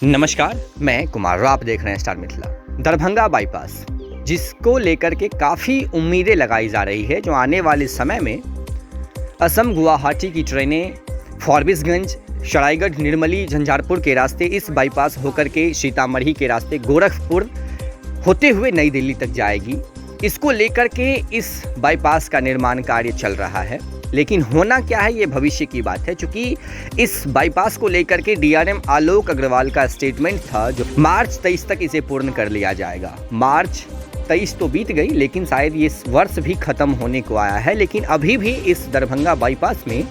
नमस्कार, मैं कुमार और आप देख रहे हैं स्टार मिथिला। दरभंगा बाईपास जिसको लेकर के काफ़ी उम्मीदें लगाई जा रही है, जो आने वाले समय में असम गुवाहाटी की ट्रेनें फॉरबिसगंज, सरायगढ़, निर्मली, झंझारपुर के रास्ते इस बाईपास होकर के सीतामढ़ी के रास्ते गोरखपुर होते हुए नई दिल्ली तक जाएगी। इसको लेकर के इस बाईपास का निर्माण कार्य चल रहा है, लेकिन होना क्या है ये भविष्य की बात है। चूँकि इस बाईपास को लेकर के डीआरएम आलोक अग्रवाल का स्टेटमेंट था जो मार्च 23 तक इसे पूर्ण कर लिया जाएगा। मार्च 23 तो बीत गई, लेकिन शायद ये वर्ष भी ख़त्म होने को आया है। लेकिन अभी भी इस दरभंगा बाईपास में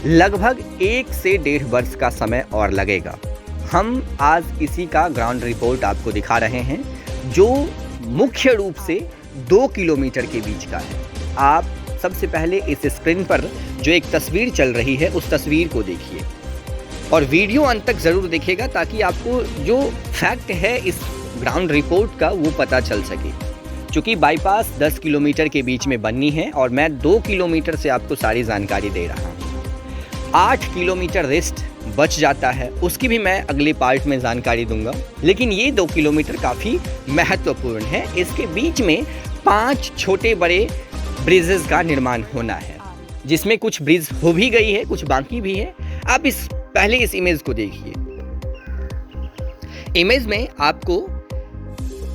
लगभग 1 से 1.5 वर्ष का समय और लगेगा। हम आज इसी का ग्राउंड रिपोर्ट आपको दिखा रहे हैं, जो मुख्य रूप से 2 किलोमीटर के बीच का है। आप सबसे पहले इस स्क्रीन पर जो एक तस्वीर चल रही है उस तस्वीर को देखिए और वीडियो अंत तक ज़रूर देखिएगा, ताकि आपको जो फैक्ट है इस ग्राउंड रिपोर्ट का वो पता चल सके। क्योंकि बाईपास 10 किलोमीटर के बीच में बननी है और मैं 2 किलोमीटर से आपको सारी जानकारी दे रहा हूँ। 8 किलोमीटर रेस्ट बच जाता है, उसकी भी मैं अगले पार्ट में जानकारी दूंगा। लेकिन ये 2 किलोमीटर काफ़ी महत्वपूर्ण है। इसके बीच में 5 छोटे बड़े ब्रिजेस का निर्माण होना है, जिसमें कुछ ब्रिज हो भी गई है, कुछ बाकी भी है। आप पहले इस इमेज को देखिए। इमेज में आपको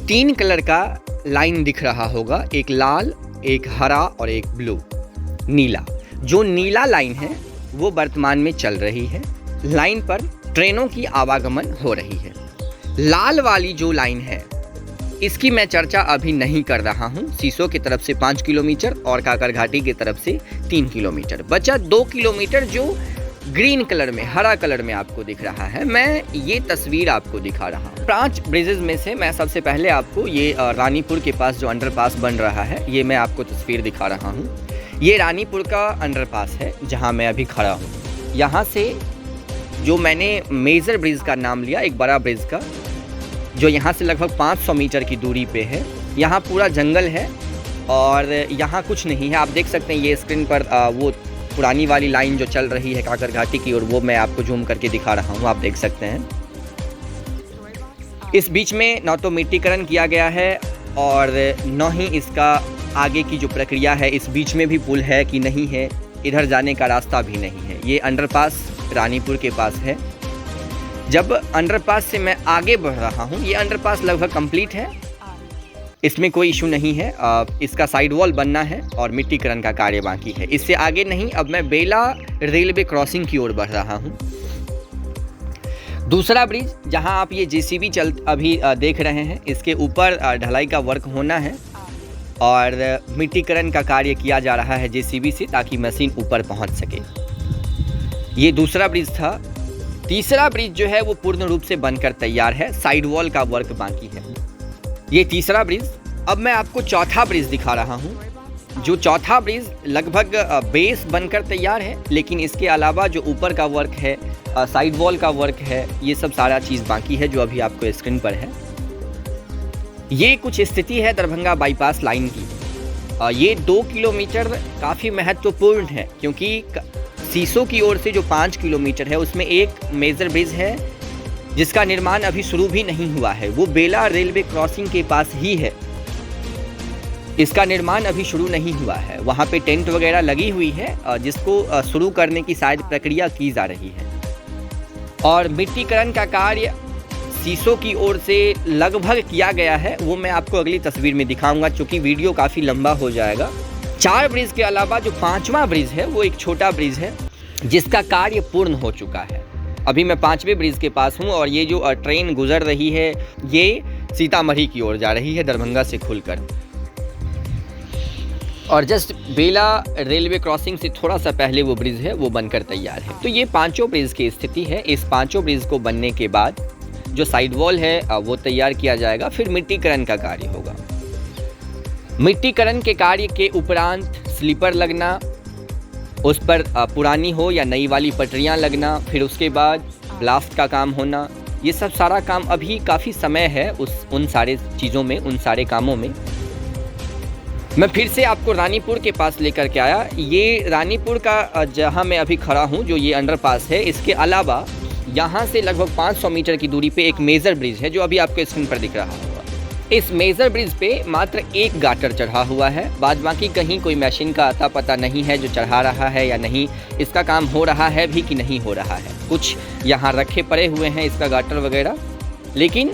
3 कलर का लाइन दिख रहा होगा, एक लाल, एक हरा और एक ब्लू, नीला। जो नीला लाइन है वो वर्तमान में चल रही है। लाइन पर ट्रेनों की आवागमन हो रही है। लाल वाली जो लाइन है इसकी मैं चर्चा अभी नहीं कर रहा हूँ। सीसो की तरफ से 5 किलोमीटर और काकर घाटी की तरफ से 3 किलोमीटर बचा। 2 किलोमीटर जो ग्रीन कलर में, हरा कलर में आपको दिख रहा है। मैं ये तस्वीर आपको दिखा रहा हूँ। 5 ब्रिजेस में से मैं सबसे पहले आपको ये रानीपुर के पास जो अंडरपास बन रहा है, ये मैं आपको तस्वीर दिखा रहा हूँ। ये रानीपुर का अंडरपास है जहाँ मैं अभी खड़ा हूँ। यहाँ से जो मैंने मेजर ब्रिज का नाम लिया, एक बड़ा ब्रिज का, जो यहाँ से लगभग 500 मीटर की दूरी पे है। यहाँ पूरा जंगल है और यहाँ कुछ नहीं है। आप देख सकते हैं ये स्क्रीन पर वो पुरानी वाली लाइन जो चल रही है काकर घाटी की ओर, वो मैं आपको जूम करके दिखा रहा हूँ। आप देख सकते हैं इस बीच में न तो मिट्टीकरण किया गया है और न ही इसका आगे की जो प्रक्रिया है, इस बीच में भी पुल है कि नहीं है, इधर जाने का रास्ता भी नहीं है। ये अंडरपास रानीपुर के पास है। जब अंडरपास से मैं आगे बढ़ रहा हूँ, ये अंडरपास लगभग कंप्लीट है, इसमें कोई इशू नहीं है। इसका साइड वॉल बनना है और मिट्टीकरण का कार्य बाकी है। इससे आगे नहीं। अब मैं बेला रेलवे क्रॉसिंग की ओर बढ़ रहा हूँ। दूसरा ब्रिज जहाँ आप ये जेसीबी अभी देख रहे हैं, इसके ऊपर ढलाई का वर्क होना है और मिट्टीकरण का कार्य किया जा रहा है जेसीबी से, ताकि मशीन ऊपर पहुँच सके। ये दूसरा ब्रिज था। तीसरा ब्रिज जो है वो पूर्ण रूप से बनकर तैयार है, साइड वॉल का वर्क बाकी है। ये तीसरा ब्रिज। अब मैं आपको चौथा ब्रिज दिखा रहा हूँ। जो चौथा ब्रिज लगभग बेस बनकर तैयार है, लेकिन इसके अलावा जो ऊपर का वर्क है, साइड वॉल का वर्क है, ये सब सारा चीज़ बाकी है जो अभी आपको स्क्रीन पर है। ये कुछ स्थिति है दरभंगा बाईपास लाइन की। ये 2 किलोमीटर काफ़ी महत्वपूर्ण है, क्योंकि सीसो की ओर से जो 5 किलोमीटर है उसमें एक मेजर ब्रिज है जिसका निर्माण अभी शुरू भी नहीं हुआ है। वो बेला रेलवे क्रॉसिंग के पास ही है। इसका निर्माण अभी शुरू नहीं हुआ है। वहाँ पे टेंट वगैरह लगी हुई है, जिसको शुरू करने की शायद प्रक्रिया की जा रही है। और मिट्टीकरण का कार्य सीसो की ओर से लगभग किया गया है, वो मैं आपको अगली तस्वीर में दिखाऊंगा, क्योंकि वीडियो काफ़ी लंबा हो जाएगा। 4 ब्रिज के अलावा जो 5वां ब्रिज है वो एक छोटा ब्रिज है जिसका कार्य पूर्ण हो चुका है। अभी मैं 5वें ब्रिज के पास हूँ और ये जो ट्रेन गुजर रही है ये सीतामढ़ी की ओर जा रही है, दरभंगा से खुलकर। और जस्ट बेला रेलवे क्रॉसिंग से थोड़ा सा पहले वो ब्रिज है वो बनकर तैयार है। तो ये 5 ब्रिज की स्थिति है। इस 5 ब्रिज को बनने के बाद जो साइड वॉल है वो तैयार किया जाएगा, फिर मिट्टीकरण का कार्य होगा। मिट्टीकरण के कार्य के उपरांत स्लीपर लगना, उस पर पुरानी हो या नई वाली पटरियां लगना, फिर उसके बाद ब्लास्ट का काम होना, ये सब सारा काम अभी काफ़ी समय है उन सारे चीज़ों में, उन सारे कामों में। मैं फिर से आपको रानीपुर के पास लेकर के आया। ये रानीपुर का जहाँ मैं अभी खड़ा हूँ, जो ये अंडरपास है, इसके अलावा यहाँ से लगभग 500 मीटर की दूरी पे एक मेजर ब्रिज है जो अभी आपको स्क्रीन पर दिख रहा होगा। इस मेजर ब्रिज पे मात्र एक गाटर चढ़ा हुआ है, बाद बाकी कहीं कोई मशीन का अता पता नहीं है जो चढ़ा रहा है या नहीं, इसका काम हो रहा है भी कि नहीं हो रहा है। कुछ यहाँ रखे पड़े हुए हैं इसका गाटर वगैरह, लेकिन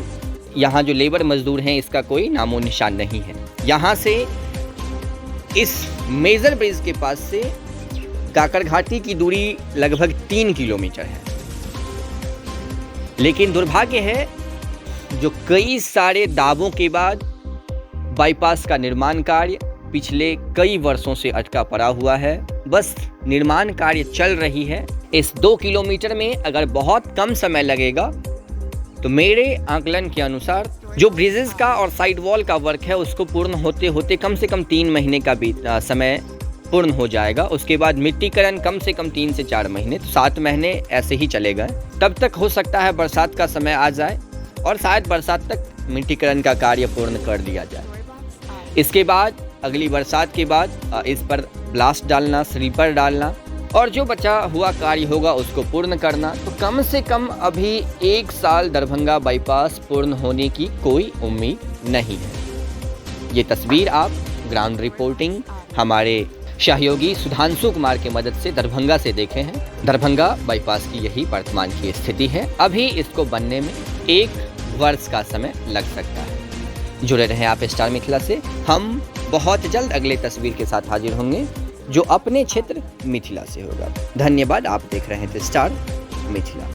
यहाँ जो लेबर मजदूर हैं इसका कोई नामो निशान नहीं है। यहाँ से इस मेजर ब्रिज के पास से काकर घाटी की दूरी लगभग 3 किलोमीटर है, लेकिन दुर्भाग्य है जो कई सारे दावों के बाद बाईपास का निर्माण कार्य पिछले कई वर्षों से अटका पड़ा हुआ है। बस निर्माण कार्य चल रही है। इस 2 किलोमीटर में अगर बहुत कम समय लगेगा तो मेरे आकलन के अनुसार जो ब्रिजेस का और साइड वॉल का वर्क है उसको पूर्ण होते होते कम से कम 3 महीने का समय पूर्ण हो जाएगा। उसके बाद मिट्टीकरण कम से कम 3 से 4 महीने, तो 7 महीने ऐसे ही चलेगा। तब तक हो सकता है बरसात का समय आ जाए और शायद बरसात तक मिट्टीकरण का कार्य पूर्ण कर दिया जाए। इसके बाद अगली बरसात के बाद इस पर ब्लास्ट डालना, स्लीपर डालना और जो बचा हुआ कार्य होगा उसको पूर्ण करना, तो कम से कम अभी 1 साल दरभंगा बाईपास पूर्ण होने की कोई उम्मीद नहीं है। ये तस्वीर आप ग्राउंड रिपोर्टिंग हमारे सहयोगी सुधांशु कुमार की मदद से दरभंगा से देखे हैं। दरभंगा बाईपास की यही वर्तमान की स्थिति है। अभी इसको बनने में 1 वर्ष का समय लग सकता है। जुड़े रहें आप स्टार मिथिला से। हम बहुत जल्द अगले तस्वीर के साथ हाजिर होंगे जो अपने क्षेत्र मिथिला से होगा। धन्यवाद। आप देख रहे थे स्टार मिथिला।